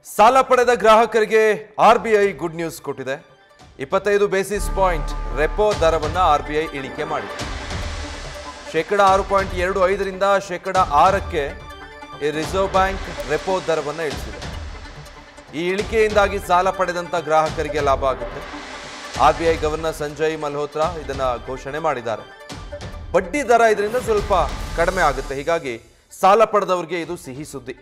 ಸಾಲ ಪಡೆದ ಗ್ರಾಹಕರಿಗೆ ಆರ್ಬಿಐ ಗುಡ್ ನ್ಯೂಸ್ ಕೊಟ್ಟಿದೆ. 25 ಬೇಸಿಸ್ ಪಾಯಿಂಟ್ ರೆಪೋ ದರವನ್ನು ಆರ್ಬಿಐ ಇಳಿಕೆ ಮಾಡಿದೆ. ಶೇಕಡ 6.25 ರಿಂದ ಶೇಕಡ 6ಕ್ಕೆ ರಿಸರ್ವ್ ಬ್ಯಾಂಕ್ ರೆಪೋ ದರವನ್ನು ಇಳಿಸಿದೆ. ಈ ಇಳಿಕೆಯಿಂದಾಗಿ ಸಾಲ ಪಡೆದಂತ ಗ್ರಾಹಕರಿಗೆ ಲಾಭ ಆಗುತ್ತೆ. ಆರ್ಬಿಐ ಗವರ್ನರ್ ಸಂಜಯ್ ಮಲ್ಹೋತ್ರಾ ಇದನ್ನ ಘೋಷಣೆ ಮಾಡಿದ್ದಾರೆ. ಬಡ್ಡಿ ದರ ಇದರಿಂದ ಸ್ವಲ್ಪ ಕಡಿಮೆ ಆಗುತ್ತೆ. ಹೀಗಾಗಿ ಸಾಲ ಪಡೆದವರಿಗೆ ಇದು ಸಿಹಿ ಸುದ್ದಿ.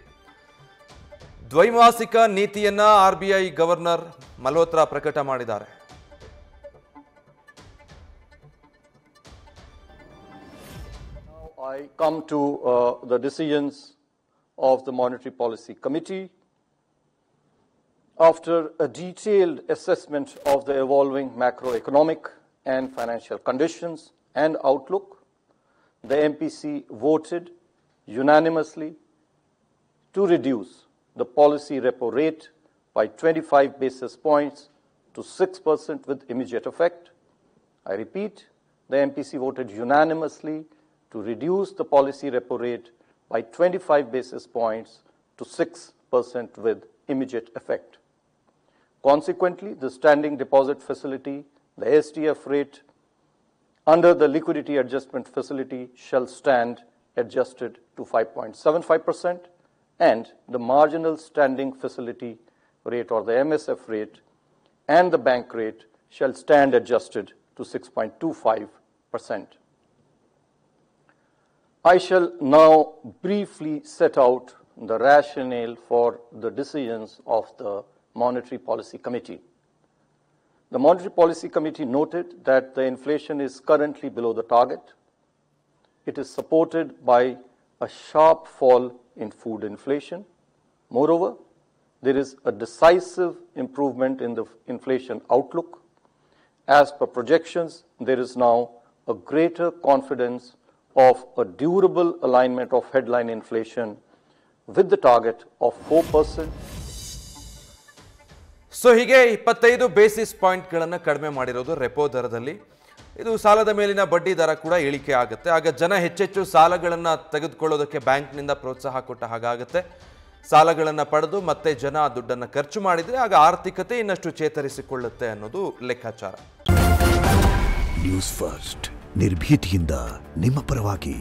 ದ್ವೈಮಾಸಿಕ ನೀತಿಯನ್ನ ಆರ್ಬಿಐ ಗವರ್ನರ್ ಮಲ್ಹೋತ್ರಾ ಪ್ರಕಟ ಮಾಡಿದ್ದಾರೆ. I come to the decisions of the Monetary Policy Committee. After a detailed assessment of the evolving macroeconomic and financial conditions and outlook, the MPC voted unanimously to reduce the policy repo rate by 25 basis points to 6% with immediate effect. I repeat, the MPC voted unanimously to reduce the policy repo rate by 25 basis points to 6% with immediate effect. Consequently, the standing deposit facility, the SDF rate under the liquidity adjustment facility shall stand adjusted to 5.75%, and the marginal standing facility rate or the MSF rate and the bank rate shall stand adjusted to 6.25%. I shall now briefly set out the rationale for the decisions of the Monetary Policy Committee. The Monetary Policy Committee noted that the inflation is currently below the target. It is supported by a sharp fall in food inflation. Moreover, there is a decisive improvement in the inflation outlook. As per projections, there is now a greater confidence of a durable alignment of headline inflation with the target of 4%. So ಹೀಗೆ 25 basis ಪಾಯಿಂಟ್ಗಳನ್ನು ಕಡಿಮೆ ಮಾಡಿರೋದು repo ದರದಲ್ಲಿ. ಇದು ಸಾಲದ ಮೇಲಿನ ಬಡ್ಡಿ ದರ ಕೂಡ ಇಳಿಕೆ ಆಗುತ್ತೆ. ಆಗ ಜನ ಹೆಚ್ಚೆಚ್ಚು ಸಾಲಗಳನ್ನು ತೆಗೆದುಕೊಳ್ಳೋದಕ್ಕೆ ಬ್ಯಾಂಕ್ನಿಂದ ಪ್ರೋತ್ಸಾಹ ಕೊಟ್ಟ ಹಾಗಾಗುತ್ತೆ. ಸಾಲಗಳನ್ನು ಪಡೆದು ಮತ್ತೆ ಜನ ದುಡ್ಡನ್ನು ಖರ್ಚು ಮಾಡಿದರೆ ಆಗ ಆರ್ಥಿಕತೆ ಇನ್ನಷ್ಟು ಚೇತರಿಸಿಕೊಳ್ಳುತ್ತೆ ಅನ್ನೋದು ಲೆಕ್ಕಾಚಾರ. ನ್ಯೂಸ್ ಫಸ್ಟ್ ನಿರ್ಭೀತಿಯಿಂದ ನಿಮ್ಮ ಪರವಾಗಿ.